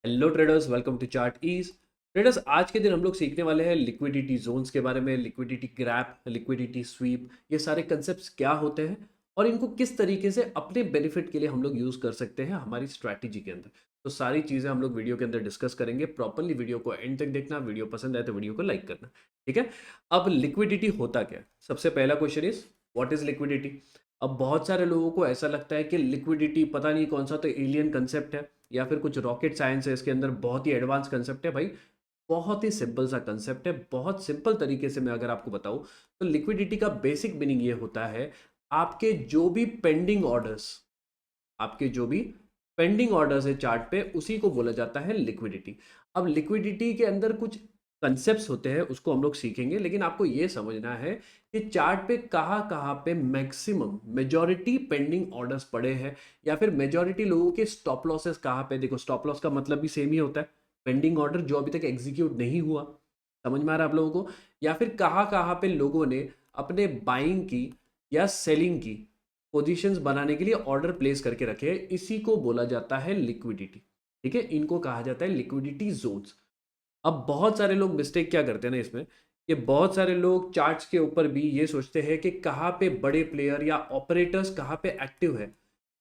Hello traders, welcome to Chart Ease. Traders, आज के दिन हम लोग सीखने वाले हैं लिक्विडिटी जोन्स के बारे में, लिक्विडिटी ग्रैप, लिक्विडिटी स्वीप। ये सारे कंसेप्ट्स क्या होते हैं और इनको किस तरीके से अपने बेनिफिट के लिए हम लोग यूज कर सकते हैं हमारी स्ट्रैटेजी के अंदर। तो सारी चीजें हम लोग वीडियो के अंदर डिस्कस करेंगे। प्रॉपरली वीडियो को एंड तक देखना। वीडियो पसंद आए तो वीडियो को लाइक करना। ठीक है। अब लिक्विडिटी होता क्या है? सबसे पहला question is what is liquidity. अब बहुत सारे लोगों को ऐसा लगता है कि लिक्विडिटी पता नहीं कौन सा तो एलियन कंसेप्ट है या फिर कुछ रॉकेट साइंस है, इसके अंदर बहुत ही एडवांस कंसेप्ट है। भाई, बहुत ही सिंपल सा कंसेप्ट है। बहुत सिंपल तरीके से मैं अगर आपको बताऊं तो लिक्विडिटी का बेसिक मीनिंग ये होता है, आपके जो भी पेंडिंग ऑर्डर्स, आपके जो भी पेंडिंग ऑर्डर्स है चार्ट पे, उसी को बोला जाता है लिक्विडिटी। अब लिक्विडिटी के अंदर कुछ कंसेप्ट्स होते हैं, उसको हम लोग सीखेंगे, लेकिन आपको ये समझना है कि चार्ट पे कहाँ कहाँ पे मैक्सिमम मेजॉरिटी पेंडिंग ऑर्डर्स पड़े हैं या फिर मेजॉरिटी लोगों के स्टॉप लॉसेस कहाँ पे। देखो, स्टॉप लॉस का मतलब भी सेम ही होता है, पेंडिंग ऑर्डर जो अभी तक एग्जीक्यूट नहीं हुआ। समझ में आ रहा है आप लोगों को? या फिर कहाँ कहाँ पे लोगों ने अपने बाइंग की या सेलिंग की पोजीशंस बनाने के लिए ऑर्डर प्लेस करके रखे हैं, इसी को बोला जाता है लिक्विडिटी। ठीक है, इनको कहा जाता है लिक्विडिटी जोन्स। अब बहुत सारे लोग मिस्टेक क्या करते हैं ना इसमें, कि बहुत सारे लोग चार्ट्स के ऊपर भी ये सोचते हैं कि कहाँ पे बड़े प्लेयर या ऑपरेटर्स कहाँ पे एक्टिव है,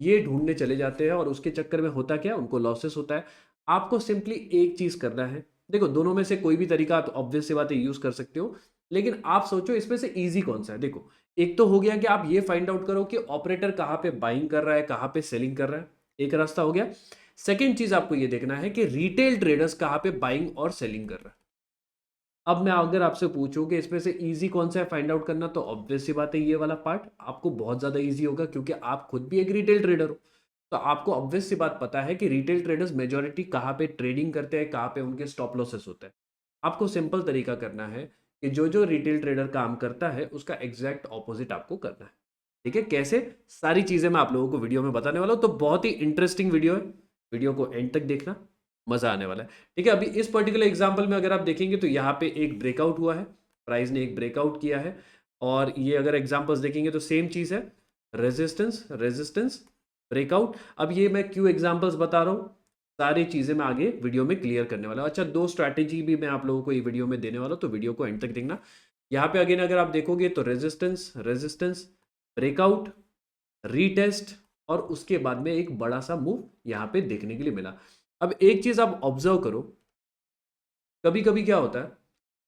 ये ढूंढने चले जाते हैं और उसके चक्कर में होता क्या, उनको लॉसेस होता है। आपको सिंपली एक चीज करना है। देखो, दोनों में से कोई भी तरीका आप ऑब्वियस सी बात है यूज कर सकते हो, लेकिन आप सोचो इसमें से इजी कौन सा है। देखो, एक तो हो गया कि आप ये फाइंड आउट करो कि ऑपरेटर कहाँ पे बाइंग कर रहा है, कहाँ पे सेलिंग कर रहा है। एक रास्ता हो गया। सेकेंड चीज आपको ये देखना है कि रिटेल ट्रेडर्स कहाँ पे बाइंग और सेलिंग कर रहा है। अब मैं अगर आपसे पूछूं कि इसमें से इजी कौन सा है फाइंड आउट करना, तो ऑब्वियस सी बात है ये वाला पार्ट आपको बहुत ज्यादा इजी होगा, क्योंकि आप खुद भी एक रिटेल ट्रेडर हो। तो आपको ऑब्वियस सी बात पता है कि रिटेल ट्रेडर्स मेजॉरिटी कहाँ पे ट्रेडिंग करते हैं, कहाँ पे उनके स्टॉप लॉसेस होते हैं। आपको सिंपल तरीका करना है कि जो जो रिटेल ट्रेडर काम करता है उसका एग्जैक्ट ऑपोजिट आपको करना है। ठीक है, कैसे? सारी चीजें मैं आप लोगों को वीडियो में बताने वाला हूं, तो बहुत ही इंटरेस्टिंग वीडियो है। वीडियो को एंड तक देखना, मजा आने वाला है। ठीक है, अभी इस पर्टिकुलर एग्जांपल में अगर आप देखेंगे तो यहाँ पे एक ब्रेकआउट हुआ है, प्राइस ने एक ब्रेकआउट किया है। और ये अगर एग्जांपल्स देखेंगे तो सेम चीज है, रेजिस्टेंस रेजिस्टेंस ब्रेकआउट। अब ये मैं क्यों एग्जांपल्स बता रहा हूँ, सारी चीजें मैं आगे वीडियो में क्लियर करने वाला हूँ। अच्छा, दो स्ट्रैटेजी भी मैं आप लोगों को ये वीडियो में देने वाला हूँ, तो वीडियो को एंड तक देखना। यहाँ पे अगेन अगर आप देखोगे तो रेजिस्टेंस रेजिस्टेंस ब्रेकआउट, रीटेस्ट, और उसके बाद में एक बड़ा सा मूव यहाँ पे देखने के लिए मिला। अब एक चीज आप ऑब्जर्व करो, कभी कभी क्या होता है,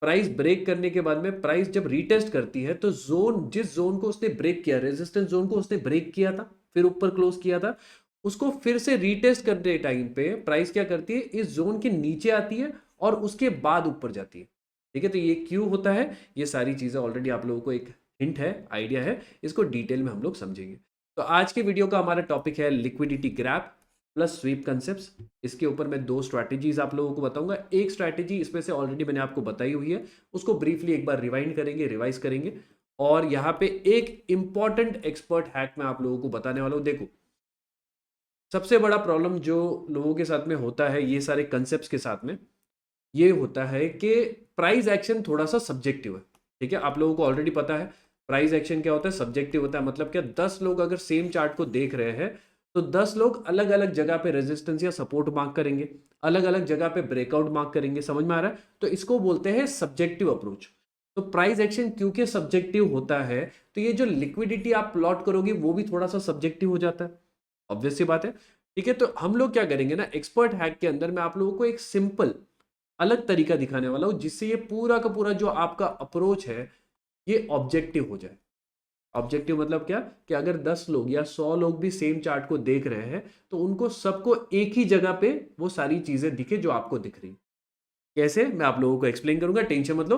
प्राइस ब्रेक करने के बाद में प्राइस जब रीटेस्ट करती है तो जोन, जिस जोन को उसने ब्रेक किया, रेजिस्टेंस जोन को उसने ब्रेक किया था, फिर ऊपर क्लोज किया था, उसको फिर से रीटेस्ट करने टाइम पे प्राइस क्या करती है, इस जोन के नीचे आती है और उसके बाद ऊपर जाती है। ठीक है, तो ये क्यों होता है, ये सारी चीजें ऑलरेडी आप लोगों को एक हिंट है, आइडिया है, इसको डिटेल में हम लोग समझेंगे। तो आज के वीडियो का हमारा टॉपिक है liquidity grab plus sweep concepts. इसके ऊपर मैं दो स्ट्रैटेजीज आप लोगों को बताऊंगा। एक स्ट्रैटेजी इसमें से ऑलरेडी मैंने आपको बताई हुई है, उसको ब्रीफली एक बार रिवाइंड करेंगे, रिवाइज करेंगे। और यहाँ पे एक इंपॉर्टेंट एक्सपर्ट हैक मैं आप लोगों को बताने वाला हूं। देखो, सबसे बड़ा प्रॉब्लम जो लोगों के साथ में होता है ये सारे कंसेप्ट के साथ में, ये होता है कि प्राइस एक्शन थोड़ा सा सब्जेक्टिव है। ठीक है, आप लोगों को ऑलरेडी पता है प्राइस एक्शन क्या होता है, सब्जेक्टिव होता है। मतलब क्या, 10 लोग अगर सेम चार्ट को देख रहे हैं तो 10 लोग अलग अलग जगह पे रेजिस्टेंस या सपोर्ट मार्क करेंगे, अलग अलग जगह पे ब्रेकआउट मार्क करेंगे। समझ में आ रहा है? तो इसको बोलते हैं सब्जेक्टिव अप्रोच। तो प्राइस एक्शन क्योंकि सब्जेक्टिव होता है, तो ये जो लिक्विडिटी आप प्लॉट करोगे वो भी थोड़ा सा सब्जेक्टिव हो जाता है। ऑब्वियस सी बात है। ठीक है, तो हम लोग क्या करेंगे ना, एक्सपर्ट हैक के अंदर मैं आप लोगों को एक सिंपल अलग तरीका दिखाने वाला हूं, जिससे ये पूरा का पूरा जो आपका अप्रोच है ये ऑब्जेक्टिव हो जाए। ऑब्जेक्टिव मतलब क्या, कि अगर 10 लोग या 100 लोग भी सेम चार्ट को देख रहे हैं तो उनको सबको एक ही जगह पे वो सारी चीजें दिखे जो आपको दिख रही। कैसे, मैं आप लोगों को एक्सप्लेन करूंगा, टेंशन मत लो।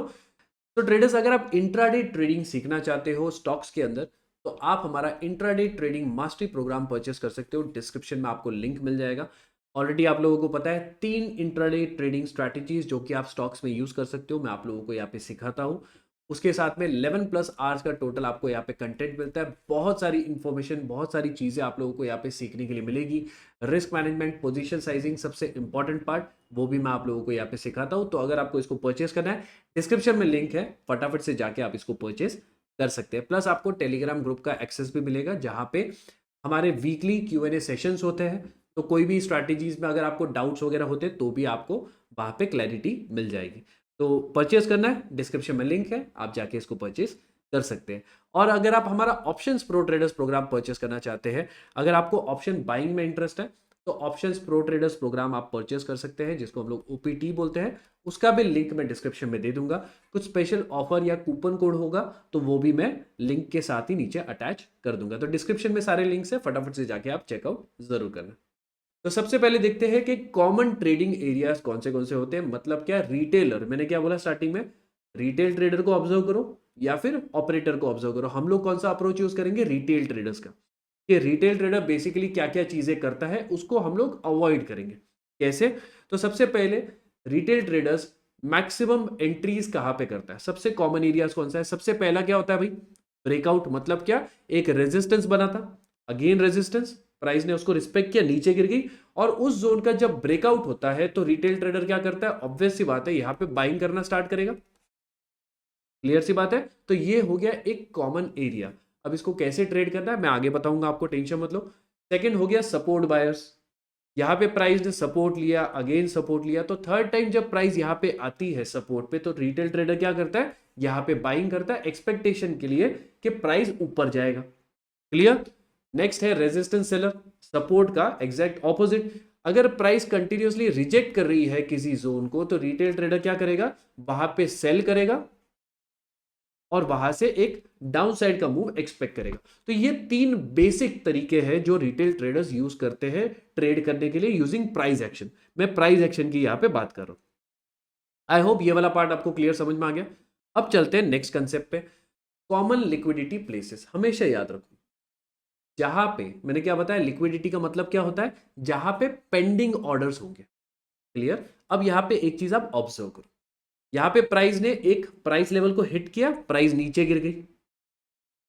तो ट्रेडर्स, अगर आप इंट्राडे ट्रेडिंग सीखना चाहते हो स्टॉक्स के अंदर, तो आप हमारा intraday trading mastery program purchase कर सकते हो। डिस्क्रिप्शन में आपको लिंक मिल जाएगा। ऑलरेडी आप लोगों को पता है 3 इंट्राडे ट्रेडिंग स्ट्रैटेजीज जो कि आप स्टॉक्स में यूज कर सकते हो, मैं आप लोगों को यहाँ पे सिखाता हूँ। उसके साथ में 11 प्लस आवर्स का टोटल आपको यहाँ पे कंटेंट मिलता है। बहुत सारी इंफॉर्मेशन, बहुत सारी चीजें आप लोगों को यहाँ पे सीखने के लिए मिलेगी। रिस्क मैनेजमेंट, पोजीशन साइजिंग, सबसे इंपॉर्टेंट पार्ट, वो भी मैं आप लोगों को यहाँ पे सिखाता हूँ। तो अगर आपको इसको परचेस करना है, डिस्क्रिप्शन में लिंक है, फटाफट से जाके आप इसको परचेस कर सकते हैं। प्लस आपको टेलीग्राम ग्रुप का एक्सेस भी मिलेगा, जहां पे हमारे वीकली Q&A सेशंस होते हैं। तो कोई भी स्ट्रैटेजीज में अगर आपको डाउट्स वगैरह होते तो भी आपको वहाँ पे क्लैरिटी मिल जाएगी। तो परचेस करना है, डिस्क्रिप्शन में लिंक है, आप जाके इसको परचेस कर सकते हैं। और अगर आप हमारा options pro traders program purchase करना चाहते हैं, अगर आपको ऑप्शन बाइंग में इंटरेस्ट है, तो ऑप्शंस प्रो ट्रेडर्स प्रोग्राम आप परचेस कर सकते हैं, जिसको हम लोग ओपीटी बोलते हैं। उसका भी लिंक मैं डिस्क्रिप्शन में दे दूंगा। कुछ स्पेशल ऑफर या कूपन कोड होगा तो वो भी मैं लिंक के साथ ही नीचे अटैच कर दूंगा। तो डिस्क्रिप्शन में सारे लिंक्स है, फटाफट से जाके आप चेकआउट जरूर करना। तो सबसे पहले देखते हैं कि कॉमन ट्रेडिंग एरियाज कौन से होते हैं। मतलब क्या, रिटेलर, मैंने क्या बोला स्टार्टिंग में, रिटेल ट्रेडर को ऑब्जर्व करो या फिर ऑपरेटर को ऑब्जर्व करो। हम लोग कौन सा अप्रोच यूज करेंगे, रिटेल ट्रेडर्स का। कि रिटेल ट्रेडर बेसिकली क्या क्या चीजें करता है उसको हम लोग अवॉइड करेंगे। कैसे, तो सबसे पहले रिटेल ट्रेडर्स मैक्सिमम एंट्रीज कहां पे करता है, सबसे कॉमन एरियाज कौन सा है। सबसे पहला क्या होता है भाई, ब्रेकआउट। मतलब क्या, एक रेजिस्टेंस बना था, अगेन रेजिस्टेंस, प्राइस ने उसको रिस्पेक्ट किया, नीचे गिर गई, और उस जोन का जब ब्रेकआउट होता है तो रिटेल ट्रेडर क्या करता है, ऑब्वियस सी बात है यहां पे बाइंग करना स्टार्ट करेगा। क्लियर सी बात है। तो ये हो गया एक कॉमन एरिया। अब इसको कैसे ट्रेड करना है मैं आगे बताऊंगा आपको, टेंशन मत लो। सेकंड हो गया सपोर्ट बायर्स। यहाँ पे प्राइस ने सपोर्ट लिया, अगेन सपोर्ट लिया, तो थर्ड टाइम जब प्राइस यहाँ पे आती है सपोर्ट पे, तो रिटेल ट्रेडर क्या करता है, यहाँ पे बाइंग करता है एक्सपेक्टेशन के लिए कि प्राइस ऊपर जाएगा। क्लियर। नेक्स्ट है रेजिस्टेंस सेलर, सपोर्ट का एग्जैक्ट ऑपोजिट। अगर प्राइस कंटिन्यूअसली रिजेक्ट कर रही है किसी जोन को, तो रिटेल ट्रेडर क्या करेगा, वहां पे सेल करेगा और वहां से एक डाउन साइड का मूव एक्सपेक्ट करेगा। तो ये तीन बेसिक तरीके हैं जो रिटेल ट्रेडर्स यूज करते हैं ट्रेड करने के लिए यूजिंग प्राइस एक्शन। मैं प्राइस एक्शन की यहां पे बात कर रहा हूं। आई होप ये वाला पार्ट आपको क्लियर समझ में आ गया। अब चलते हैं नेक्स्ट कंसेप्ट पे, कॉमन लिक्विडिटी प्लेसेस। हमेशा याद रखो, जहां पे मैंने क्या बताया, लिक्विडिटी का मतलब क्या होता है, जहां पे पेंडिंग ऑर्डर्स होंगे। क्लियर। अब यहां पे एक चीज आप ऑब्जर्व करो, यहां पे प्राइस ने एक प्राइस लेवल को हिट किया, प्राइस नीचे गिर गई।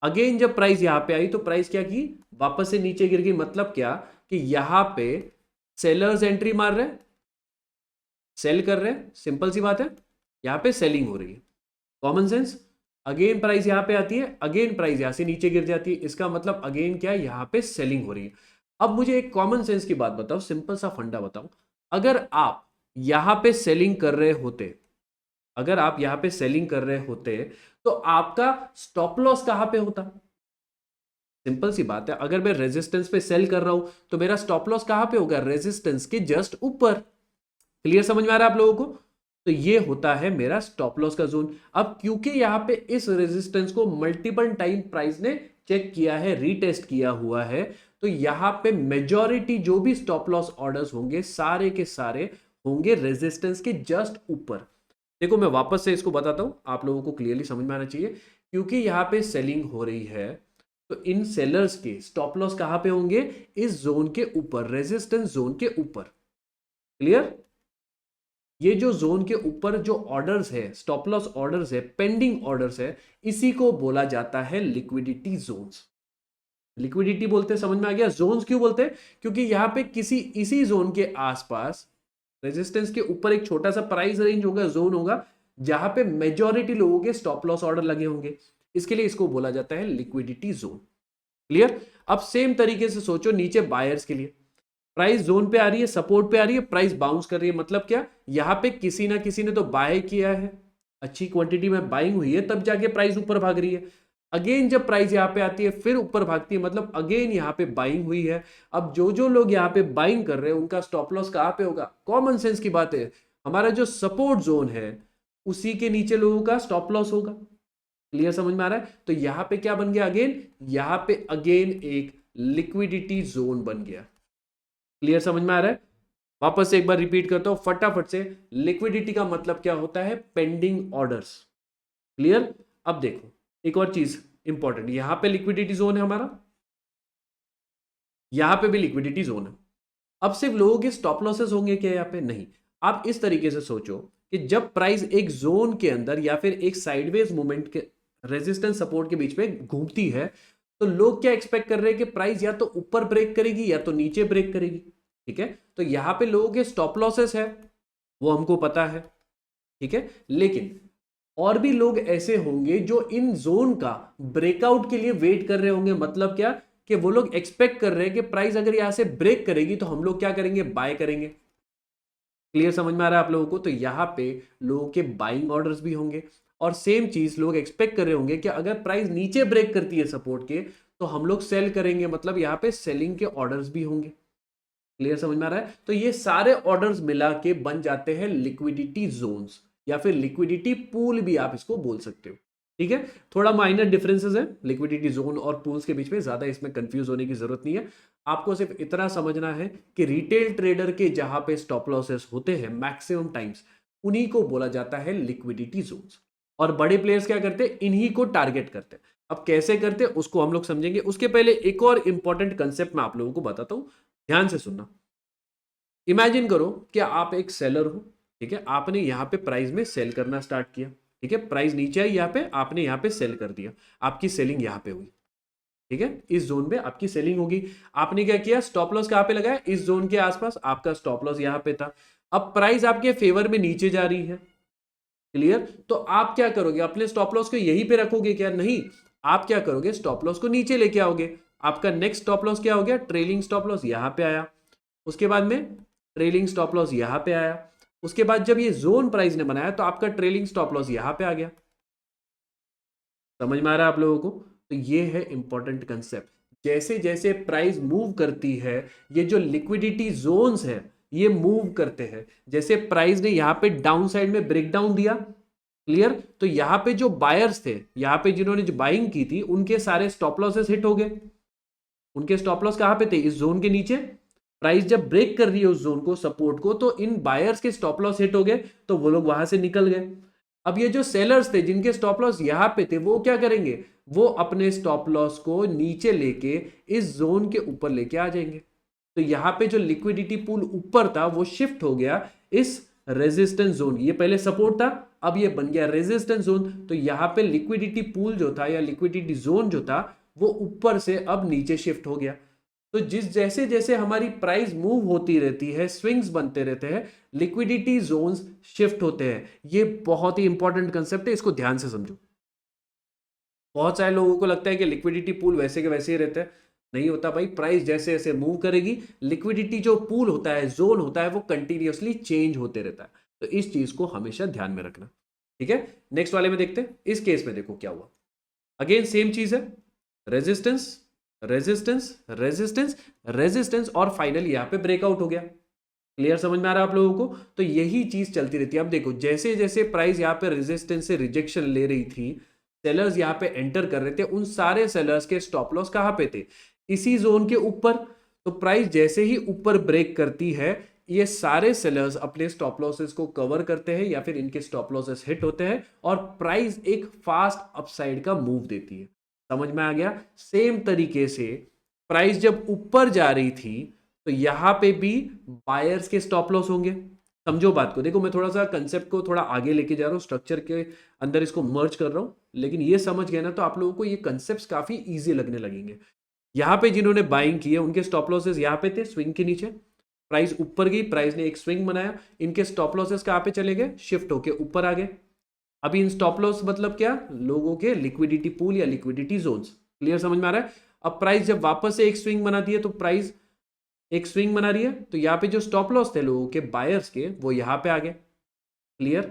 अगेन जब प्राइस यहां पे आई तो प्राइस क्या की, वापस से नीचे गिर गई। मतलब क्या, कि यहां पे सेलर्स एंट्री मार रहे हैं, सेल कर रहे हैं, सिंपल सी बात है, यहां पे सेलिंग हो रही है, कॉमन सेंस। अगेन प्राइस यहां पे आती है, अगेन प्राइस यहां से नीचे गिर जाती है, इसका मतलब अगेन क्या है, यहां पे सेलिंग हो रही है। अब मुझे एक कॉमन सेंस की बात बताओ, सिंपल सा फंडा बताओ, अगर आप यहां पे सेलिंग कर रहे होते, अगर आप यहां पे सेलिंग कर रहे होते तो आपका स्टॉप लॉस कहां पे होता। सिंपल सी बात है, अगर मैं रेजिस्टेंस पे सेल कर रहा हूं तो मेरा स्टॉप लॉस कहां पे होगा, रेजिस्टेंस के जस्ट ऊपर। क्लियर समझ में आ रहा है आप लोगों को। तो ये होता है मेरा स्टॉप लॉस का जोन। अब क्योंकि यहां पे इस रेजिस्टेंस को मल्टीपल टाइम प्राइस ने चेक किया है, रीटेस्ट किया हुआ है, तो यहां पे मेजॉरिटी जो भी स्टॉप लॉस ऑर्डर्स होंगे सारे के सारे होंगे रेजिस्टेंस के जस्ट ऊपर। देखो मैं वापस से इसको बताता हूं, आप लोगों को क्लियरली समझ में आना चाहिए। क्योंकि यहां पे सेलिंग हो रही है तो इन सेलर्स के स्टॉप लॉस कहां पे होंगे, इस जोन के ऊपर, रेजिस्टेंस जोन के ऊपर। क्लियर। ये जो जोन के ऊपर जो ऑर्डर्स है, स्टॉप लॉस ऑर्डर्स है, पेंडिंग ऑर्डर्स है, इसी को बोला जाता है लिक्विडिटी जोन्स। लिक्विडिटी बोलते हैं, समझ में आ गया। जोन्स क्यों बोलते हैं, क्योंकि यहां पे किसी इसी जोन के आसपास रेजिस्टेंस के ऊपर एक छोटा सा प्राइस रेंज होगा, जोन होगा, जहां पे मेजॉरिटी लोगों के स्टॉप लॉस ऑर्डर लगे होंगे, इसके लिए इसको बोला जाता है लिक्विडिटी जोन। क्लियर। अब सेम तरीके से सोचो नीचे बायर्स के लिए, प्राइस जोन पे आ रही है, सपोर्ट पे आ रही है, प्राइस बाउंस कर रही है। मतलब क्या, यहां पे किसी ना किसी ने तो बाय किया है, अच्छी क्वांटिटी में बाइंग हुई है, तब जाके प्राइस ऊपर भाग रही है। अगेन जब प्राइस यहां पे आती है फिर ऊपर भागती है, मतलब अगेन यहां पे बाइंग हुई है। अब जो जो लोग यहां पे बाइंग कर रहे हैं उनका स्टॉप लॉस कहां पे होगा, कॉमन सेंस की बात है, हमारा जो सपोर्ट जोन है उसी के नीचे लोगों का स्टॉप लॉस होगा। क्लियर समझ में आ रहा है। तो यहां पे क्या बन गया, अगेन यहां पे अगेन एक लिक्विडिटी जोन बन गया। क्लियर समझ में आ रहा है। वापस से एक बार रिपीट करता हूं फटाफट से, लिक्विडिटी का मतलब क्या होता है, पेंडिंग ऑर्डर्स। क्लियर। अब देखो एक और चीज इंपॉर्टेंट, यहां पे लिक्विडिटी जोन है हमारा, यहां पे भी लिक्विडिटी जोन है। अब सिर्फ लोगों के स्टॉप लॉसेस होंगे क्या यहां पे, नहीं। आप इस तरीके से सोचो कि जब प्राइस एक जोन के अंदर या फिर एक साइडवेज मूवमेंट के रेजिस्टेंस सपोर्ट के बीच में घूमती है, तो लोग क्या एक्सपेक्ट कर रहे हैं कि प्राइस या तो ऊपर ब्रेक करेगी या तो नीचे ब्रेक करेगी। ठीक है। तो यहां पे लोगों के स्टॉप लॉसेस है, वो हमको पता है। ठीक है। लेकिन और भी लोग ऐसे होंगे जो इन जोन का ब्रेकआउट के लिए वेट कर रहे होंगे। मतलब क्या, कि वो लोग एक्सपेक्ट कर रहे हैं कि प्राइस अगर यहां से ब्रेक करेगी तो हम लोग क्या करेंगे, बाय करेंगे। क्लियर समझ में आ रहा है आप लोगों को? तो यहाँ पे लोगों के बाइंग ऑर्डर्स भी होंगे और सेम चीज लोग एक्सपेक्ट कर रहे होंगे कि अगर प्राइस नीचे ब्रेक करती है सपोर्ट के तो हम लोग सेल करेंगे, मतलब यहाँ पे सेलिंग के ऑर्डर्स भी होंगे। क्लियर समझ में आ रहा है? तो ये सारे ऑर्डर्स मिला के बन जाते हैं लिक्विडिटी जोन्स या फिर लिक्विडिटी पूल भी आप इसको बोल सकते हो। ठीक है, थोड़ा माइनर डिफरेंसेस है लिक्विडिटी जोन और पूल्स के बीच में, ज्यादा इसमें कंफ्यूज होने की जरूरत नहीं है। आपको सिर्फ इतना समझना है कि रिटेल ट्रेडर के जहां पे स्टॉप लॉसेस होते हैं मैक्सिमम टाइम्स, उन्हीं को बोला जाता है लिक्विडिटी जोन्स। और बड़े प्लेयर्स क्या करते हैं, इन्हीं को टारगेट करते हैं। अब कैसे करते हैं उसको हम लोग समझेंगे, उसके पहले एक और इंपॉर्टेंट कंसेप्ट मैं आप लोगों को बताता हूं, ध्यान से सुनना। इमेजिन करो कि आप एक सेलर हो, ठीक है, आपने यहां पे प्राइस में सेल करना स्टार्ट किया, ठीक है, प्राइस नीचे आई, यहाँ पे आपने यहाँ पे सेल कर दिया, आपकी सेलिंग यहाँ पे हुई। ठीक है, इस जोन में आपकी सेलिंग होगी। आपने क्या किया, स्टॉप लॉस कहां पे लगाया, इस जोन के आसपास, आपका स्टॉप लॉस यहां पे था। अब प्राइस आपके फेवर में नीचे जा रही है, क्लियर? तो आप क्या करोगे, अपने स्टॉप लॉस को यहीं पे रखोगे क्या? नहीं, आप क्या करोगे, स्टॉप लॉस को नीचे लेके आओगे। आपका नेक्स्ट स्टॉप लॉस क्या हो गया, ट्रेलिंग स्टॉप लॉस यहां पे आया, उसके बाद में ट्रेलिंग स्टॉप लॉस यहां पे आया, उसके बाद जब ये जोन प्राइस ने बनाया तो आपका ट्रेलिंग स्टॉप लॉस यहां पे आ गया। समझ में आ रहा है आप लोगों को? तो ये है इंपॉर्टेंट कंसेप्ट। जैसे जैसे प्राइस मूव करती है, ये जो लिक्विडिटी जोन्स है ये मूव करते हैं। जैसे प्राइस ने यहां पे डाउन साइड में ब्रेकडाउन दिया, क्लियर, तो यहां पे जो बायर्स थे, यहां पे जिन्होंने जो बाइंग की थी, उनके सारे स्टॉप लॉसेस हिट हो गए। उनके स्टॉप लॉस कहां पे थे, इस जोन के नीचे। प्राइस जब ब्रेक कर रही है उस जोन को, सपोर्ट को, तो इन बायर्स के स्टॉप लॉस हिट हो गए, तो वो लोग वहां से निकल गए। अब ये जो सेलर्स थे जिनके स्टॉप लॉस यहां पे थे, वो क्या करेंगे, वो अपने स्टॉप लॉस को नीचे लेके इस जोन के ऊपर लेके आ जाएंगे। तो यहां पे जो लिक्विडिटी पूल ऊपर था वो शिफ्ट हो गया इस रेजिस्टेंस जोन, ये पहले सपोर्ट था, अब ये बन गया रेजिस्टेंस जोन। तो यहां पे लिक्विडिटी पूल जो था या लिक्विडिटी जोन जो था वो ऊपर से अब नीचे शिफ्ट हो गया। तो जिस जैसे जैसे हमारी प्राइस मूव होती रहती है, स्विंग्स बनते रहते हैं, लिक्विडिटी जोन्स शिफ्ट होते हैं। ये बहुत ही इंपॉर्टेंट कंसेप्ट है, इसको ध्यान से समझो। बहुत सारे लोगों को लगता है कि लिक्विडिटी पूल वैसे के वैसे ही रहता है, नहीं होता भाई। प्राइस जैसे जैसे मूव करेगी, लिक्विडिटी जो पूल होता है, जोन होता है, वो कंटिन्यूअसली चेंज होते रहता है। तो इस चीज को हमेशा ध्यान में रखना, ठीक है। नेक्स्ट वाले में देखते हैं, इस केस में देखो क्या हुआ। अगेन सेम चीज है, रेजिस्टेंस रेजिस्टेंस रेजिस्टेंस रेजिस्टेंस और फाइनली यहां पे ब्रेकआउट हो गया। क्लियर समझ में आ रहा है आप लोगों को? तो यही चीज चलती रहती है। अब देखो जैसे जैसे प्राइस यहां पे रेजिस्टेंस से रिजेक्शन ले रही थी, सेलर्स यहां पे एंटर कर रहे थे, उन सारे सेलर्स के स्टॉप लॉस कहां पे थे, इसी जोन के ऊपर। तो प्राइस जैसे ही ऊपर ब्रेक करती है, ये सारे सेलर्स अपने स्टॉप लॉसेस को कवर करते हैं या फिर इनके स्टॉप लॉसेस हिट होते हैं और प्राइस एक फास्ट अपसाइड का मूव देती है। समझ में आ गया? सेम तरीके से प्राइस जब ऊपर जा रही थी तो यहां पे भी बायर्स के स्टॉप लॉस होंगे। समझो बात को, देखो मैं थोड़ा सा कंसेप्ट को थोड़ा आगे लेके जा रहा हूं, स्ट्रक्चर के अंदर इसको मर्ज कर रहा हूं, लेकिन ये समझ गए ना तो आप लोगों को ये कंसेप्ट काफी इजी लगने लगेंगे। यहां पे जिन्होंने बाइंग की है उनके स्टॉप लॉसेस यहां पे थे, स्विंग के नीचे। प्राइस ऊपर गई, प्राइस ने एक स्विंग बनाया, इनके स्टॉप लॉसेस कहां पे चले गए, शिफ्ट होके ऊपर आ गए। अभी इन स्टॉप लॉस मतलब क्या, लोगों के लिक्विडिटी पूल या लिक्विडिटी जोन्स। क्लियर समझ में आ रहा है? अब प्राइस जब वापस से एक स्विंग बनाती है, तो प्राइस एक स्विंग बना रही है, तो यहां पे जो स्टॉप लॉस थे लोगों के, बायर्स के, वो यहां पे आ गए। क्लियर?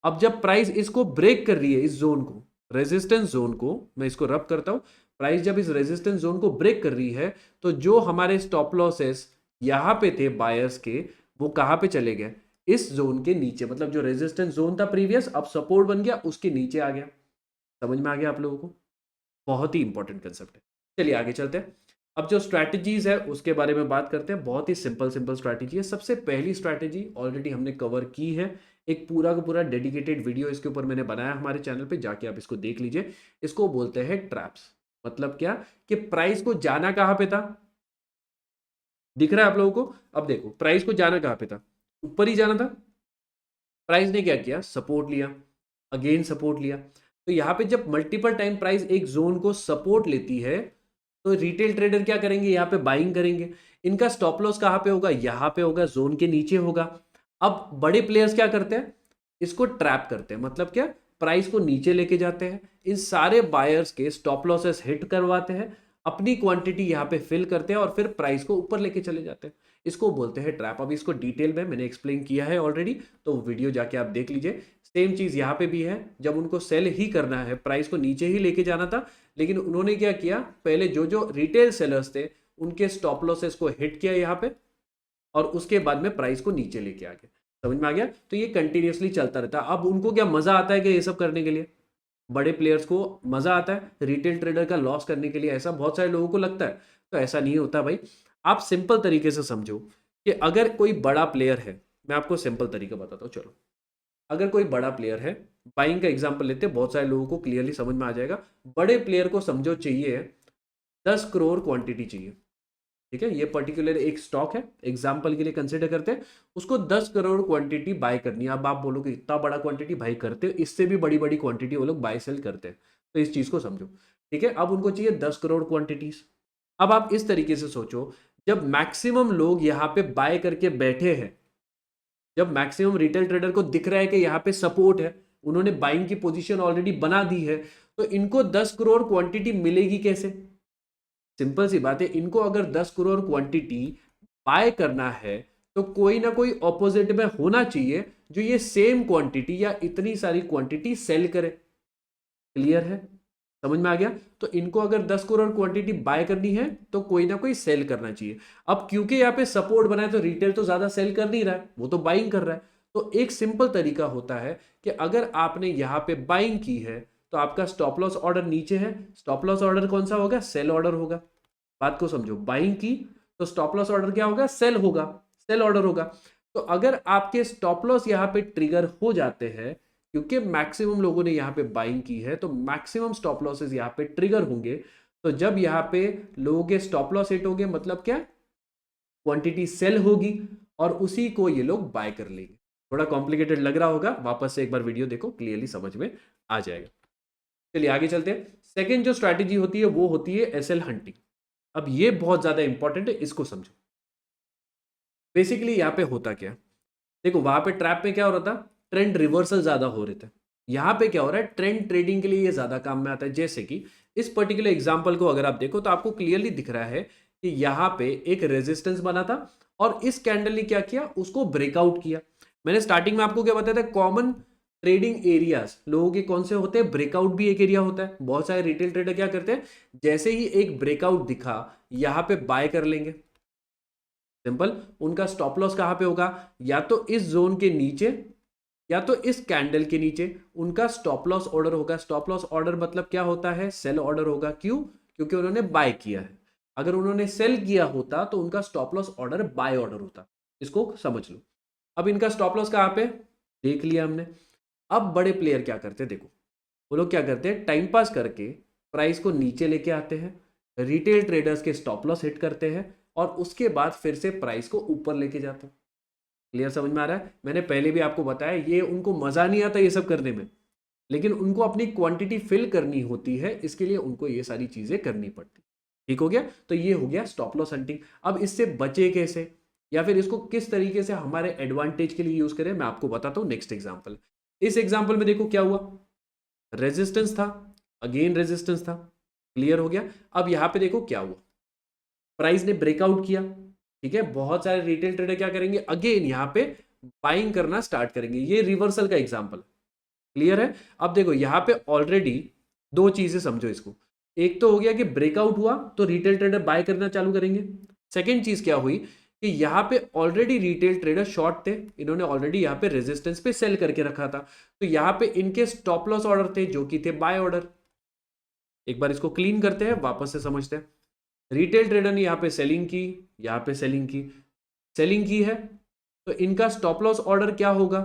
अब जब प्राइस इसको ब्रेक कर रही है, इस जोन को, रेजिस्टेंस जोन को, मैं इसको रब करता हूं, प्राइस जब इस रेजिस्टेंस जोन को ब्रेक कर रही है, तो जो हमारे स्टॉप लॉसेस यहां पे थे बायर्स के, वो कहां पे चले गए, इस जोन के नीचे। मतलब जो रेजिस्टेंस जोन था प्रीवियस, अब सपोर्ट बन गया, उसके नीचे आ गया। समझ में आ गया आप लोगों को? बहुत ही इंपॉर्टेंट कंसेप्ट है। चलिए आगे चलते हैं। अब जो स्ट्रैटेजीज है उसके बारे में बात करते हैं। बहुत ही सिंपल सिंपल स्ट्रैटेजी है। सबसे पहली स्ट्रैटेजी ऑलरेडी हमने कवर की है, एक पूरा का पूरा डेडिकेटेड वीडियो इसके ऊपर मैंने बनाया हमारे चैनल पे, जाके आप इसको देख लीजिए। इसको बोलते हैं ट्रैप्स। मतलब क्या, कि प्राइस को जाना कहां पे था, दिख रहा है आप लोगों को? अब देखो प्राइस को जाना कहां पे था, ऊपर ही जाना था। प्राइस ने क्या किया, सपोर्ट लिया, अगेन सपोर्ट लिया। तो यहां पे जब मल्टीपल टाइम प्राइस एक जोन को सपोर्ट लेती है, तो रिटेल ट्रेडर क्या करेंगे, यहां पे बाइंग करेंगे। इनका स्टॉप लॉस कहां पे होगा, यहां पे होगा, जोन के नीचे होगा। अब बड़े प्लेयर्स क्या करते हैं, इसको ट्रैप करते हैं। मतलब क्या, प्राइस को नीचे लेके जाते हैं, इन सारे बायर्स के स्टॉप लॉसेस हिट करवाते हैं। अपनी क्वांटिटी यहाँ पे फिल करते हैं और फिर प्राइस को ऊपर लेके चले जाते हैं। इसको बोलते हैं ट्रैप। अभी इसको डिटेल में मैंने एक्सप्लेन किया है ऑलरेडी, तो वीडियो जाके आप देख लीजिए। सेम चीज यहाँ पे भी है, जब उनको सेल ही करना है, प्राइस को नीचे ही लेके जाना था, लेकिन उन्होंने क्या किया, पहले जो जो रिटेल सेलर्स थे उनके स्टॉप लॉसेस को हिट किया यहाँ पे, और उसके बाद में प्राइस को नीचे लेके आ गए। समझ में आ गया? तो ये कंटिन्यूअसली चलता रहता है। अब उनको क्या मजा आता है कि ये सब करने के लिए? बड़े प्लेयर्स को मजा आता है रिटेल ट्रेडर का लॉस करने के लिए, ऐसा बहुत सारे लोगों को लगता है। तो ऐसा नहीं होता भाई। आप सिंपल तरीके से समझो कि अगर कोई बड़ा प्लेयर है, मैं आपको सिंपल तरीका बताता हूँ। चलो, अगर कोई बड़ा प्लेयर है, बाइंग का एग्जांपल लेते हैं, बहुत सारे लोगों को क्लियरली समझ में आ जाएगा। बड़े प्लेयर को समझो चाहिए 10 करोड़ क्वांटिटी चाहिए, ठीक है? ये पर्टिकुलर एक स्टॉक है, एग्जांपल के लिए कंसिडर करते हैं, उसको 10 करोड़ क्वांटिटी बाय करनी है। अब आप बोलोगे इतना बड़ा क्वांटिटी बाय करते हो? इससे भी बड़ी बड़ी क्वांटिटी वो लोग बाय सेल करते हैं। तो इस चीज को समझो, ठीक है? अब उनको चाहिए 10 करोड़ क्वांटिटीज। अब आप इस तरीके से सोचो, जब मैक्सिमम लोग यहाँ पे बाय करके बैठे हैं, जब मैक्सिमम रिटेल ट्रेडर को दिख रहा है कि यहाँ पे सपोर्ट है, उन्होंने बाइंग की पोजीशन ऑलरेडी बना दी है, तो इनको 10 करोड़ क्वांटिटी मिलेगी कैसे? सिंपल सी बात है, इनको अगर 10 करोड़ क्वांटिटी बाय करना है तो कोई ना कोई ऑपोजिट में होना चाहिए जो ये सेम क्वांटिटी या इतनी सारी क्वांटिटी सेल करे। क्लियर है? समझ में आ गया? तो इनको अगर 10 करोड़ क्वांटिटी बाय करनी है तो कोई ना कोई सेल करना चाहिए। अब क्योंकि यहाँ पे सपोर्ट बना है तो रिटेल तो ज्यादा सेल कर नहीं रहा है, वो तो बाइंग कर रहा है। तो एक सिंपल तरीका होता है कि अगर आपने यहाँ पे बाइंग की है तो आपका स्टॉप लॉस ऑर्डर नीचे है। स्टॉप लॉस ऑर्डर कौन सा होगा? सेल ऑर्डर होगा। बात को समझो, बाइंग की तो स्टॉप लॉस ऑर्डर क्या होगा? सेल होगा, सेल ऑर्डर होगा। तो अगर आपके स्टॉप लॉस यहाँ पे ट्रिगर हो जाते हैं, क्योंकि मैक्सिमम लोगों ने यहाँ पे बाइंग की है, तो मैक्सिमम स्टॉप लॉसेस यहाँ पे ट्रिगर होंगे। तो जब यहाँ पे लोगों के स्टॉप लॉस हिट होंगे, मतलब क्या? क्वांटिटी सेल होगी और उसी को ये लोग बाय कर लेंगे। थोड़ा कॉम्प्लिकेटेड लग रहा होगा, वापस से एक बार वीडियो देखो, क्लियरली समझ में आ जाएगा। चलिए आगे चलते हैं। सेकेंड जो स्ट्रैटेजी होती है वो होती है एसएल हंटिंग। अब ये बहुत ज्यादा इंपॉर्टेंट है, इसको समझो। बेसिकली यहाँ पे होता क्या? देखो, वहां पे ट्रैप में क्या हो रहा था? ट्रेंड रिवर्सल ज्यादा हो रहे थे। यहाँ पे क्या हो रहा है? ट्रेंड ट्रेडिंग के लिए ये ज्यादा काम में आता है। जैसे कि इस पर्टिकुलर एग्जांपल को अगर आप देखो तो आपको क्लियरली दिख रहा है कि यहाँ पे एक रेजिस्टेंस बना था और इस कैंडल ने क्या किया? उसको ब्रेकआउट किया। मैंने स्टार्टिंग में आपको क्या बताया था? कॉमन ट्रेडिंग एरियाज लोगों के कौन से होते हैं? ब्रेकआउट भी एक एरिया होता है। बहुत सारे रिटेल ट्रेडर क्या करते हैं, जैसे ही एक ब्रेकआउट दिखा यहां पे बाय कर लेंगे। सिंपल, उनका स्टॉप लॉस कहां पे होगा? या तो इस जोन के नीचे या तो इस कैंडल के नीचे उनका स्टॉप लॉस ऑर्डर होगा। स्टॉप लॉस ऑर्डर मतलब क्या होता है? सेल ऑर्डर होगा। क्यों? क्योंकि उन्होंने बाय किया है। अगर उन्होंने सेल किया होता तो उनका stop loss order by order होता। इसको समझ लो। अब इनका स्टॉप लॉस कहां पे? देख लिया हमने। अब बड़े प्लेयर क्या करते हैं? देखो, वो लोग क्या करते हैं? टाइम पास करके प्राइस को नीचे लेके आते हैं, रिटेल ट्रेडर्स के स्टॉप लॉस हिट करते हैं और उसके बाद फिर से प्राइस को ऊपर लेके जाते हैं। क्लियर? समझ में आ रहा है? मैंने पहले भी आपको बताया, ये उनको मजा नहीं आता ये सब करने में, लेकिन उनको अपनी क्वांटिटी फिल करनी होती है, इसके लिए उनको ये सारी चीजें करनी पड़ती। ठीक हो गया? तो ये हो गया स्टॉप लॉस हंटिंग। अब इससे बचे कैसे, या फिर इसको किस तरीके से हमारे एडवांटेज के लिए यूज करें, मैं आपको बताता हूं नेक्स्ट एग्जांपल। इस एग्जांपल में देखो क्या हुआ? रेजिस्टेंस था, अगेन रेजिस्टेंस था। क्लियर हो गया? अब यहां पे देखो क्या हुआ? प्राइस ने ब्रेकआउट किया। ठीक है, बहुत सारे रिटेल ट्रेडर क्या करेंगे? अगेन यहां पे बाइंग करना स्टार्ट करेंगे। ये रिवर्सल का एग्जांपल। क्लियर है? अब देखो यहां पे ऑलरेडी दो चीजें समझो इसको। एक तो हो गया कि ब्रेकआउट हुआ तो रिटेल ट्रेडर बाय करना चालू करेंगे। सेकेंड चीज क्या हुई कि यहां पे ऑलरेडी रिटेल ट्रेडर शॉर्ट थे, इन्होंने ऑलरेडी यहां पे रेजिस्टेंस पे सेल करके रखा था, तो यहां पे इनके स्टॉप लॉस ऑर्डर थे जो कि थे बाय ऑर्डर। एक बार इसको क्लीन करते हैं, वापस से समझते हैं। रिटेल ट्रेडर ने यहां पे सेलिंग की, यहां पे सेलिंग की, सेलिंग की है, तो इनका स्टॉप लॉस ऑर्डर क्या होगा?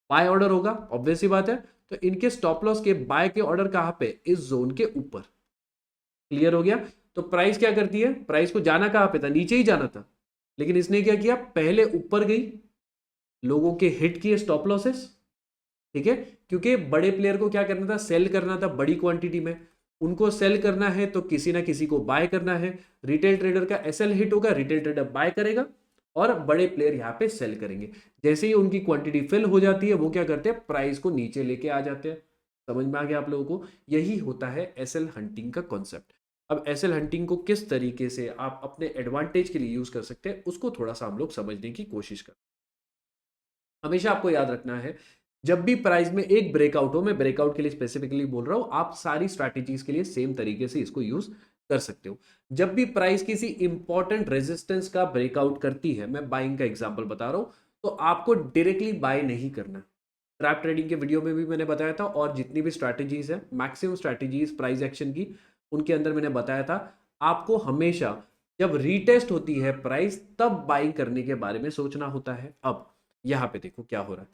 बाय ऑर्डर होगा, ऑब्वियस सी बात है। तो इनके स्टॉप लॉस के बाय के ऑर्डर कहां पे? इस जोन के ऊपर। क्लियर हो गया? तो प्राइस क्या करती है? प्राइस को जाना कहां पे था? नीचे ही जाना था, लेकिन इसने क्या किया? पहले ऊपर गई, लोगों के हिट किए स्टॉप लॉसेस। ठीक है, क्योंकि बड़े प्लेयर को क्या करना था? सेल करना था बड़ी क्वांटिटी में। उनको सेल करना है तो किसी ना किसी को बाय करना है। रिटेल ट्रेडर का एसएल हिट होगा, रिटेल ट्रेडर बाय करेगा और बड़े प्लेयर यहां पे सेल करेंगे। जैसे ही उनकी क्वांटिटी फिल हो जाती है, वो क्या करते हैं? प्राइस को नीचे लेके आ जाते हैं। समझ में आ गया आप लोगों को? यही होता है एसएल हंटिंग का कॉन्सेप्ट। अब एसएल हंटिंग को किस तरीके से आप अपने एडवांटेज के लिए यूज कर सकते हैं उसको थोड़ा सा हम लोग समझने की कोशिश करें। हमेशा आपको याद रखना है, जब भी प्राइस में एक ब्रेकआउट हो, मैं ब्रेकआउट के लिए स्पेसिफिकली बोल रहा हूं, आप सारी स्ट्रैटेजीज के लिए सेम तरीके से इसको यूज कर सकते हो। जब भी प्राइस किसी इंपॉर्टेंट रेजिस्टेंस का ब्रेकआउट करती है, मैं बाइंग का एग्जांपल बता रहा हूं, तो आपको डायरेक्टली बाय नहीं करना। ट्रैप ट्रेडिंग के वीडियो में भी मैंने बताया था, और जितनी भी स्ट्रैटेजीज है, मैक्सिमम स्ट्रैटेजीज प्राइस एक्शन की, उनके अंदर मैंने बताया था आपको हमेशा जब रीटेस्ट होती है प्राइस, तब बाइंग करने के बारे में सोचना होता है। अब यहां पे देखो क्या हो रहा है।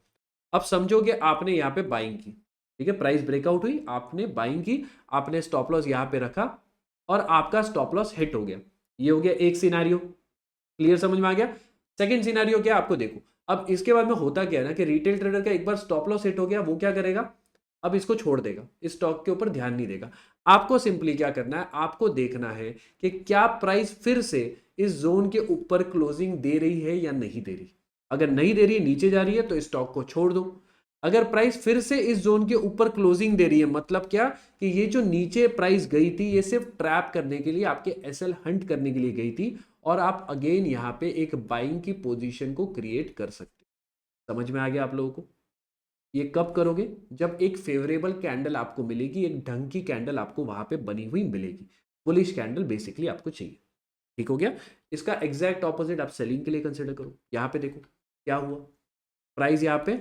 अब समझोगे आपने यहाँ पे बाइंग की, ठीक है, प्राइस ब्रेकआउट हुई, आपने बाइंग की, आपने स्टॉप लॉस यहाँ पे रखा और आपका स्टॉप लॉस हिट हो गया। ये हो गया एक सिनारियो, क्लियर, समझ में आ गया। सेकंड सिनारियो क्या, आपको देखो अब इसके बाद में होता क्या है ना कि रिटेल ट्रेडर का एक बार स्टॉप लॉस हिट हो गया, वो क्या करेगा, अब इसको छोड़ देगा, इस स्टॉक के ऊपर ध्यान नहीं देगा। आपको सिंपली क्या करना है, आपको देखना है कि क्या प्राइस फिर से इस जोन के ऊपर क्लोजिंग दे रही है या नहीं दे रही। अगर नहीं दे रही है, नीचे जा रही है, तो इस स्टॉक को छोड़ दो। अगर प्राइस फिर से इस जोन के ऊपर क्लोजिंग दे रही है, मतलब क्या कि ये जो नीचे प्राइस गई थी, ये सिर्फ ट्रैप करने के लिए, आपके एसएल हंट करने के लिए गई थी, और आप अगेन यहां पे एक बाइंग की पोजीशन को क्रिएट कर सकते हो। समझ में आ गया आप लोगों को। ये कब करोगे, जब एक फेवरेबल कैंडल आपको मिलेगी, एक ढंग की कैंडल आपको वहां पे बनी हुई मिलेगी, बुलिश कैंडल बेसिकली आपको चाहिए। ठीक हो गया। इसका एग्जैक्ट ऑपोजिट आप सेलिंग के लिए कंसिडर करो। यहां पे देखो क्या हुआ, प्राइस यहाँ पे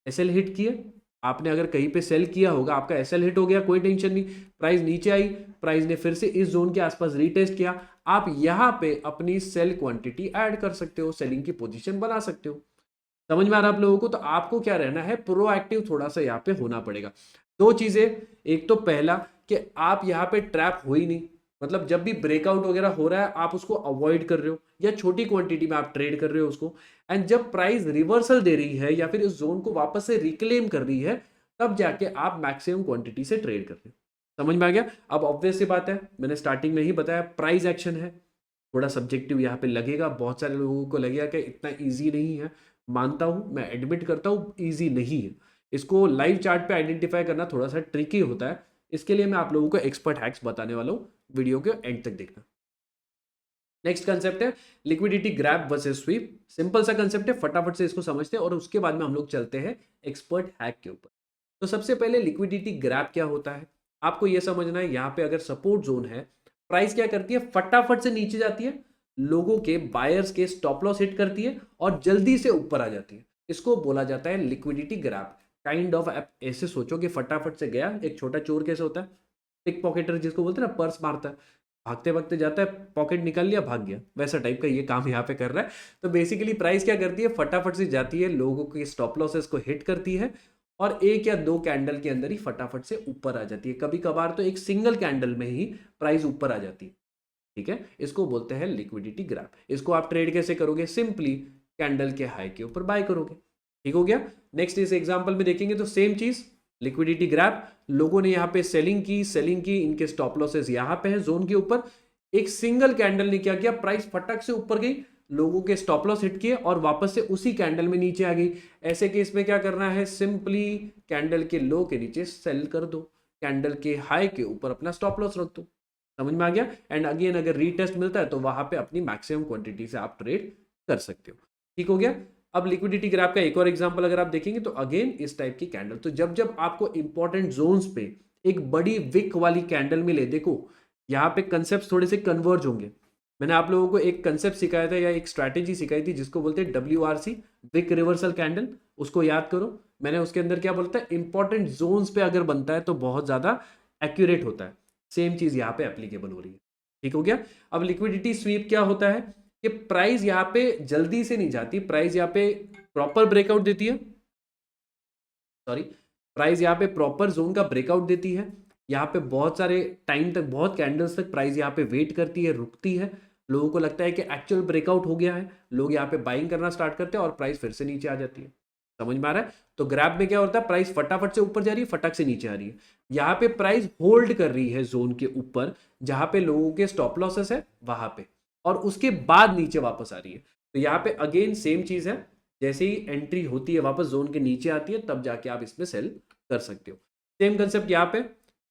एसएल हिट किए, आपने अगर कहीं पे सेल किया होगा, आपका एसएल हिट हो गया, कोई टेंशन नहीं, प्राइस नीचे आई, प्राइस ने फिर से इस जोन के आसपास रीटेस्ट किया, आप यहां पे अपनी सेल क्वांटिटी ऐड कर सकते हो, सेलिंग की पोजीशन बना सकते हो। समझ में आ रहा है आप लोगों को। तो आपको क्या रहना है, प्रोएक्टिव थोड़ा सा यहाँ पे होना पड़ेगा। दो चीजें, एक तो पहला कि आप यहाँ पे ट्रैप हो ही नहीं, मतलब जब भी ब्रेकआउट वगैरह हो रहा है आप उसको अवॉइड कर रहे हो, या छोटी क्वांटिटी में आप ट्रेड कर रहे हो उसको। एंड जब प्राइस रिवर्सल दे रही है या फिर इस जोन को वापस से रिक्लेम कर रही है, तब जाके आप मैक्सिमम क्वांटिटी से ट्रेड कर रहे हो। समझ में आ गया। अब ऑब्वियस सी बात है, मैंने स्टार्टिंग में ही बताया, प्राइस एक्शन है, थोड़ा सब्जेक्टिव यहाँ पे लगेगा, बहुत सारे लोगों को लगेगा कि इतना ईजी नहीं है। मानता हूं, मैं एडमिट करता हूं, ईजी नहीं है। इसको लाइव चार्ट पे आइडेंटिफाई करना थोड़ा सा ट्रिकी होता है। इसके लिए मैं आप लोगों को एक्सपर्ट हैक्स बताने वाला हूं, वीडियो के एंड तक देखना। नेक्स्ट कंसेप्ट है liquidity grab versus sweep. Simple सा कंसेप्ट है, फटाफट से इसको समझते हैं और उसके बाद में हम लोग चलते हैं एक्सपर्ट हैक के ऊपर। तो सबसे पहले लिक्विडिटी ग्रैब क्या होता है, आपको यह समझना है। यहाँ पे अगर सपोर्ट जोन है, प्राइस क्या करती है, फटाफट से नीचे जाती है, लोगों के बायर्स के स्टॉप लॉस हिट करती है और जल्दी से ऊपर आ जाती है। इसको बोला जाता है लिक्विडिटी ग्रैब। काइंड ऑफ आप ऐसे सोचो कि फटाफट से गया, एक छोटा चोर कैसे होता है, पिक पॉकेटर जिसको बोलते हैं ना, पर्स मारता है, भागते भागते जाता है, पॉकेट निकाल लिया, भाग गया, वैसा टाइप का ये काम यहाँ पे कर रहा है। तो बेसिकली प्राइस क्या करती है, फटाफट से जाती है, लोगों के स्टॉप लॉसेस को हिट करती है, और एक या दो कैंडल के अंदर ही फटाफट से ऊपर आ जाती है। कभी कभार तो एक सिंगल कैंडल में ही प्राइस ऊपर आ जाती है। ठीक है, इसको बोलते हैं लिक्विडिटी ग्रैब। इसको आप ट्रेड कैसे करोगे, सिंपली कैंडल के हाई के ऊपर बाय करोगे। ठीक हो गया। नेक्स्ट इस एग्जांपल में देखेंगे तो सेम चीज, लिक्विडिटी ग्रैब, लोगों ने यहाँ पे सेलिंग की, इनके स्टॉप लॉसेस यहाँ पे है जोन के ऊपर, एक सिंगल कैंडल ने क्या किया, प्राइस फटक से ऊपर गई, लोगों के स्टॉप लॉस हिट किए और वापस से उसी कैंडल में नीचे आ गई। ऐसे केस में क्या करना है, सिंपली कैंडल के लो के नीचे सेल कर दो, कैंडल के हाई के ऊपर अपना स्टॉप लॉस रख दो। समझ में आ गया। एंड अगेन अगर रीटेस्ट मिलता है तो वहां पे अपनी मैक्सिमम क्वांटिटी से आप ट्रेड कर सकते हो। ठीक हो गया। अब लिक्विडिटी ग्राफ का एक और एग्जांपल अगर आप देखेंगे तो अगेन इस टाइप की कैंडल, तो जब जब आपको इंपॉर्टेंट जोन्स पे एक बड़ी विक वाली कैंडल मिले, देखो यहाँ पे कंसेप्ट थोड़े से कन्वर्ज होंगे। मैंने आप लोगों को एक कंसेप्ट सिखाया था या एक स्ट्रैटेजी सिखाई थी जिसको बोलते हैं WRC, विक रिवर्सल कैंडल, उसको याद करो। मैंने उसके अंदर क्या बोलता है, इंपॉर्टेंट जोन्स पे अगर बनता है तो बहुत ज्यादा एक्यूरेट होता है। सेम चीज यहाँ पे एप्लीकेबल हो रही है। ठीक हो गया। अब लिक्विडिटी स्वीप क्या होता है कि प्राइस यहाँ पे जल्दी से नहीं जाती, प्राइस यहाँ पे प्रॉपर ब्रेकआउट देती है, सॉरी, प्राइस यहाँ पे प्रॉपर जोन का ब्रेकआउट देती है, यहाँ पे बहुत सारे टाइम तक, बहुत कैंडल्स तक प्राइस यहाँ पे वेट करती है, रुकती है, लोगों को लगता है कि एक्चुअल ब्रेकआउट हो गया है, लोग यहाँ पे बाइंग करना स्टार्ट करते हैं और प्राइस फिर से नीचे आ जाती है। समझ में आ रहा है। तो ग्रैब में क्या होता है, प्राइस फटाफट से ऊपर जा रही है, फटाक से नीचे आ रही है, यहाँ पे प्राइस होल्ड कर रही है जोन के ऊपर जहां पे लोगों के स्टॉप लॉसेस है वहां पे, और उसके बाद नीचे वापस आ रही है। तो यहाँ पे अगेन सेम चीज है, जैसे ही एंट्री होती है वापस जोन के नीचे आती है, तब जाके आप इसमें सेल कर सकते हो। सेम कंसेप्ट यहाँ पे,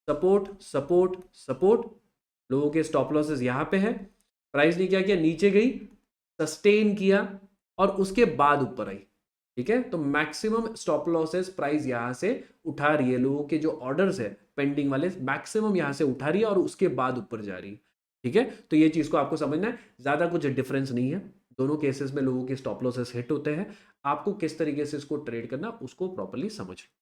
सपोर्ट सपोर्ट सपोर्ट, लोगों के स्टॉप लॉसेस यहाँ पे है, प्राइस ने क्या किया, नीचे गई, सस्टेन किया और उसके बाद ऊपर आई। ठीक है, तो मैक्सिमम स्टॉप लॉसेस प्राइस यहाँ से उठा रही है, लोगों के जो ऑर्डर्स है पेंडिंग वाले मैक्सिमम यहाँ से उठा रही है और उसके बाद ऊपर जा रही है। ठीक है, तो ये चीज़ को आपको समझना है, ज़्यादा कुछ डिफरेंस नहीं है, दोनों केसेस में लोगों के स्टॉप लॉसेस हिट होते हैं। आपको किस तरीके से इसको ट्रेड करना उसको प्रॉपर्ली समझ लो।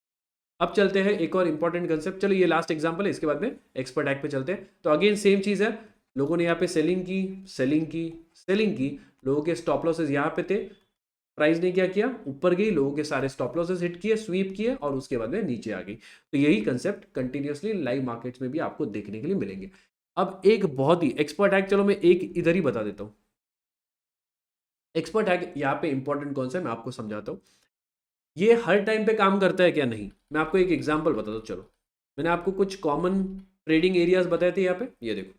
अब चलते हैं एक और इंपॉर्टेंट कंसेप्ट, चलो ये लास्ट एग्जांपल है, इसके बाद में एक्सपर्ट एक्ट पे चलते हैं। तो अगेन सेम चीज़ है, लोगों ने यहाँ पे सेलिंग की, सेलिंग की, सेलिंग की, लोगों के स्टॉप लॉसेस यहाँ पे थे, प्राइस ने क्या किया, ऊपर गई, लोगों के सारे स्टॉप लॉसेस हिट किए, स्वीप किए और उसके बाद में नीचे आ गई। तो यही कंसेप्ट कंटिन्यूअसली लाइव मार्केट्स में भी आपको देखने के लिए मिलेंगे। अब एक बहुत ही एक्सपर्ट हैक, चलो मैं एक इधर ही बता देता हूँ। एक्सपर्ट हैक यहाँ पे इंपॉर्टेंट कौन सा है मैं आपको समझाता हूँ। ये हर टाइम पे काम करता है क्या, नहीं, मैं आपको एक एग्जांपल बता दूँ। चलो मैंने आपको कुछ कॉमन ट्रेडिंग एरियाज बताए थे यहाँ पे, ये देखो,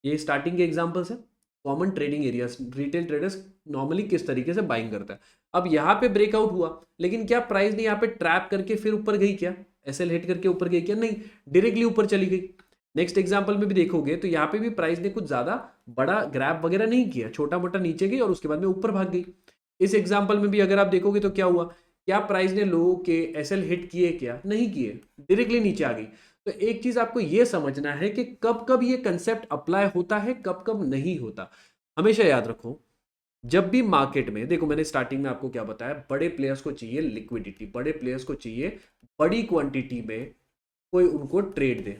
ये स्टार्टिंग के एग्जांपल्स है, common trading areas, retail traders normally किस तरीके से बाइंग करता है। अब यहाँ पे ब्रेकआउट हुआ, लेकिन क्या प्राइस ने यहाँ पे ट्रैप करके फिर ऊपर गई क्या, एसएल हिट करके ऊपर गई क्या, नहीं, डायरेक्टली ऊपर चली गई। नेक्स्ट एग्जांपल में भी देखोगे तो यहाँ पे भी प्राइस ने कुछ ज्यादा बड़ा ग्रैब वगैरह नहीं किया, छोटा मोटा नीचे गई और उसके बाद में ऊपर भाग गई। इस एग्जांपल में भी अगर आप देखोगे तो क्या हुआ, क्या प्राइस ने लोगों के एसएल हिट किए, क्या नहीं किए, डायरेक्टली नीचे आ गई। तो एक चीज आपको यह समझना है कि कब कब ये कंसेप्ट अप्लाई होता है, कब कब नहीं होता। हमेशा याद रखो, जब भी मार्केट में देखो, मैंने स्टार्टिंग में आपको क्या बताया, बड़े प्लेयर्स को चाहिए लिक्विडिटी, बड़े प्लेयर्स को चाहिए बड़ी क्वांटिटी में कोई उनको ट्रेड दे।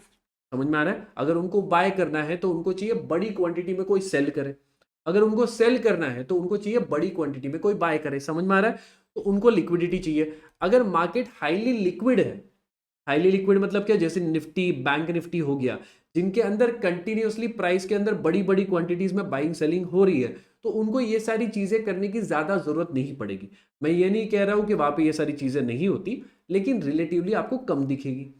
समझ में आ रहा है, अगर उनको बाय करना है तो उनको चाहिए बड़ी क्वांटिटी में कोई सेल करे, अगर उनको सेल करना है तो उनको चाहिए बड़ी क्वांटिटी में कोई बाय करे। समझ में आ रहा है, तो उनको लिक्विडिटी चाहिए। अगर मार्केट हाईली लिक्विड है, हाईली लिक्विड मतलब क्या, जैसे निफ्टी, बैंक निफ्टी हो गया, जिनके अंदर कंटिन्यूअसली प्राइस के अंदर बड़ी बड़ी क्वांटिटीज में बाइंग सेलिंग हो रही है, तो उनको ये सारी चीजें करने की ज्यादा जरूरत नहीं पड़ेगी। मैं ये नहीं कह रहा हूं कि वहां पे ये सारी चीजें नहीं होती, लेकिन रिलेटिवली आपको कम दिखेगी।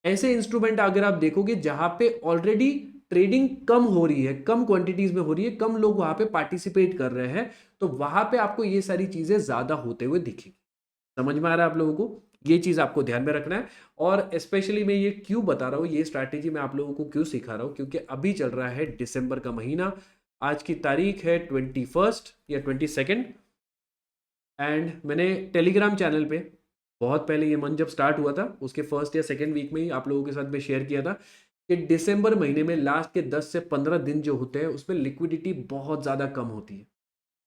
ऐसे इंस्ट्रूमेंट अगर आप देखोगे जहां पे ऑलरेडी ट्रेडिंग कम हो रही है, कम क्वांटिटीज में हो रही है, कम लोग वहां पे पार्टिसिपेट कर रहे हैं, तो वहां पे आपको ये सारी चीजें ज्यादा होते हुए दिखेगी। समझ में आ रहा है आप लोगों को, ये चीज आपको ध्यान में रखना है। और स्पेशली मैं ये क्यों बता रहा हूँ, ये स्ट्रैटेजी मैं आप लोगों को क्यों सिखा रहा हूँ, क्योंकि अभी चल रहा है दिसंबर का महीना, आज की तारीख है 21 या 22, एंड मैंने टेलीग्राम चैनल पे बहुत पहले, ये मंथ जब स्टार्ट हुआ था उसके फर्स्ट या सेकेंड वीक में ही आप लोगों के साथ में शेयर किया था कि दिसंबर महीने में लास्ट के 10 से 15 दिन जो होते हैं उसमें लिक्विडिटी बहुत ज़्यादा कम होती है।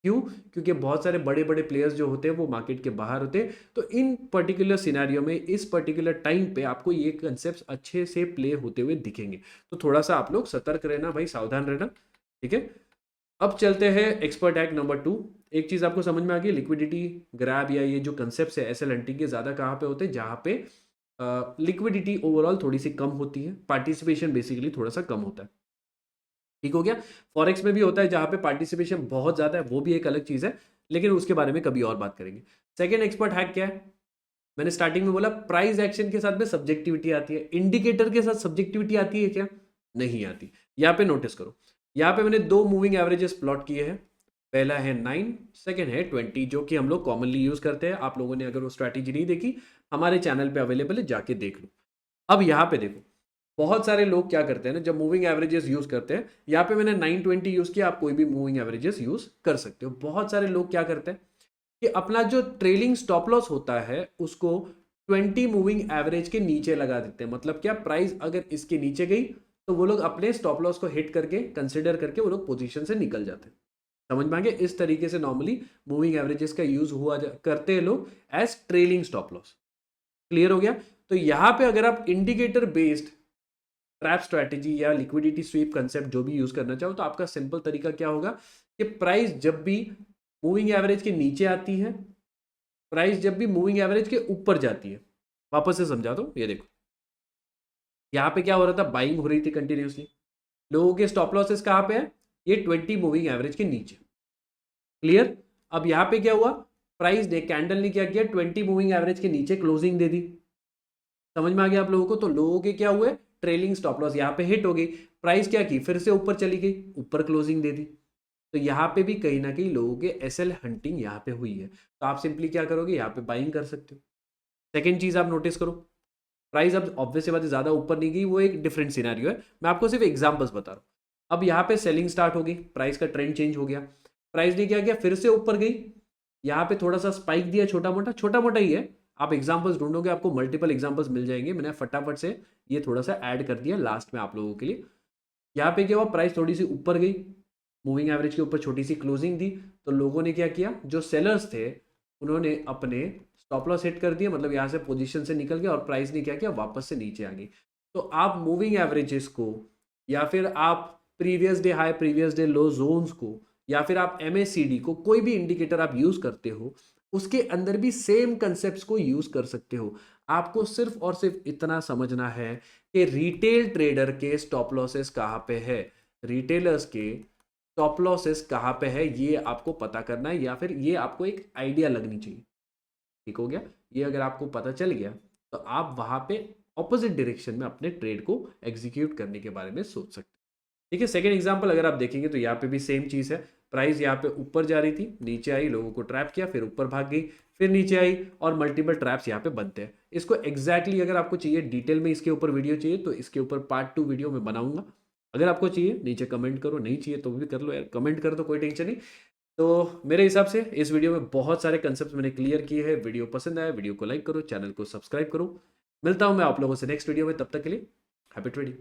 क्यों, क्योंकि बहुत सारे बड़े बड़े प्लेयर्स जो होते हैं वो मार्केट के बाहर होते हैं। तो इन पर्टिकुलर सिनेरियो में, इस पर्टिकुलर टाइम पे आपको ये कंसेप्ट अच्छे से प्ले होते हुए दिखेंगे। तो थोड़ा सा आप लोग सतर्क रहना भाई, सावधान रहना। ठीक है, अब चलते हैं एक्सपर्ट हैक नंबर 2। एक चीज आपको समझ में आ गई, लिक्विडिटी ग्रैब या ये जो कंसेप्ट है एसएल हंटिंग के ज्यादा कहाँ पे होते हैं, जहाँ पे लिक्विडिटी ओवरऑल थोड़ी सी कम होती है, पार्टिसिपेशन बेसिकली थोड़ा सा कम होता है। ठीक हो गया, फॉरेक्स में भी होता है जहाँ पे पार्टिसिपेशन बहुत ज्यादा है, वो भी एक अलग चीज है, लेकिन उसके बारे में कभी और बात करेंगे। सेकेंड एक्सपर्ट हैक क्या है, मैंने स्टार्टिंग में बोला प्राइस एक्शन के साथ में सब्जेक्टिविटी आती है, इंडिकेटर के साथ सब्जेक्टिविटी आती है क्या, नहीं आती। यहाँ पे नोटिस करो, यहाँ पे मैंने दो मूविंग एवरेजेस प्लॉट किए हैं, पहला है 9, सेकेंड है 20, जो कि हम लोग कॉमनली यूज करते हैं। आप लोगों ने अगर वो स्ट्रैटेजी नहीं देखी, हमारे चैनल पे अवेलेबल है, जाके देख लो। अब यहाँ पे देखो, बहुत सारे लोग क्या करते हैं ना, जब मूविंग एवरेजेस यूज करते हैं, यहाँ पे मैंने 920 यूज किया, आप कोई भी मूविंग एवरेजेस यूज कर सकते हो। बहुत सारे लोग क्या करते हैं कि अपना जो ट्रेलिंग स्टॉप लॉस होता है उसको 20 मूविंग एवरेज के नीचे लगा देते हैं। मतलब क्या, प्राइस अगर इसके नीचे गई तो वो लोग अपने स्टॉप लॉस को हिट करके, कंसिडर करके वो लोग पोजीशन से निकल जाते हैं। समझ में आ गया, इस तरीके से नॉर्मली मूविंग एवरेजेस का यूज हुआ करते हैं लोग as trailing stop loss. Clear हो गया, तो यहां पे अगर आप इंडिकेटर बेस्ड ट्रैप स्ट्रैटेजी या लिक्विडिटी स्वीप कंसेप्ट जो भी यूज करना चाहो, तो आपका सिंपल तरीका क्या होगा कि प्राइस जब भी मूविंग एवरेज के नीचे आती है, प्राइस जब भी मूविंग एवरेज के ऊपर जाती है, वापस से समझा दो, ये देखो यहाँ पे क्या हो रहा था, बाइंग हो रही थी कंटिन्यूसली, लोगों के स्टॉप लॉसेस कहाँ पे है, ये 20 मूविंग एवरेज के नीचे। क्लियर, अब यहाँ पे क्या हुआ, प्राइस ने, कैंडल ने क्या किया, 20 मूविंग एवरेज के नीचे क्लोजिंग दे दी। समझ में आ गया आप लोगों को, तो लोगों के क्या हुए, ट्रेलिंग स्टॉप लॉस यहाँ पे हिट हो गई, प्राइस क्या की, फिर से ऊपर चली गई, ऊपर क्लोजिंग दे दी। तो यहाँ पे भी कहीं ना कहीं लोगों के एसएल हंटिंग यहाँ पे हुई है। तो आप सिंपली क्या करोगे, यहाँ पे बाइंग कर सकते हो। सेकेंड चीज आप नोटिस करो, प्राइस अब ऑब्वियसली बात है ज़्यादा ऊपर नहीं गई, वो एक डिफरेंट सिनेरियो है, मैं आपको सिर्फ एग्जांपल्स बता रहा हूँ। अब यहाँ पे सेलिंग स्टार्ट हो गई, प्राइस का ट्रेंड चेंज हो गया, प्राइस ने क्या किया, फिर से ऊपर गई, यहाँ पे थोड़ा सा स्पाइक दिया, छोटा मोटा ही है, आप एग्जांपल्स ढूंढोगे आपको मल्टीपल एग्जांपल्स मिल जाएंगे, मैंने फटाफट से ये थोड़ा सा ऐड कर दिया लास्ट में आप लोगों के लिए। यहाँ पे क्या हुआ, प्राइस थोड़ी सी ऊपर गई, मूविंग एवरेज के ऊपर छोटी सी क्लोजिंग दी, तो लोगों ने क्या किया, जो सेलर्स थे उन्होंने अपने स्टॉप लॉस हिट कर दिया, मतलब यहाँ से पोजीशन से निकल गया और प्राइस ने क्या किया, वापस से नीचे आ गई। तो आप मूविंग एवरेजेस को या फिर आप previous day high previous day low zones को या फिर आप MACD को, कोई भी इंडिकेटर आप यूज करते हो, उसके अंदर भी सेम कंसेप्ट को यूज कर सकते हो। आपको सिर्फ और सिर्फ इतना समझना है कि रिटेल ट्रेडर के स्टॉप लॉसेस कहाँ पे है, रिटेलर्स के स्टॉप लॉसेस कहाँ पे है, ये आपको पता करना है, या फिर ये आपको एक आइडिया लगनी चाहिए। ठीक हो गया, ये अगर आपको पता चल गया तो आप वहां पे ऑपोजिट डायरेक्शन में अपने ट्रेड को एग्जीक्यूट करने के बारे में सोच सकते हैं। ठीक है, सेकंड एग्जांपल अगर आप देखेंगे तो यहाँ पे भी सेम चीज़ है, प्राइस यहाँ पे ऊपर जा रही थी, नीचे आई, लोगों को ट्रैप किया, फिर ऊपर भाग गई, फिर नीचे आई, और मल्टीपल ट्रैप्स यहाँ पे बनते हैं। इसको एग्जैक्टली अगर आपको चाहिए डिटेल में इसके ऊपर वीडियो चाहिए तो इसके ऊपर पार्ट 2 वीडियो में बनाऊंगा। अगर आपको चाहिए नीचे कमेंट करो, नहीं चाहिए तो भी कर लो यार, कमेंट कर दो, कोई टेंशन नहीं। तो मेरे हिसाब से इस वीडियो में बहुत सारे कंसेप्ट मैंने क्लियर किए हैं। वीडियो पसंद आया, वीडियो को लाइक करो, चैनल को सब्सक्राइब करो। मिलता हूं मैं आप लोगों से नेक्स्ट वीडियो में, तब तक के लिए हैप्पी ट्रेडिंग।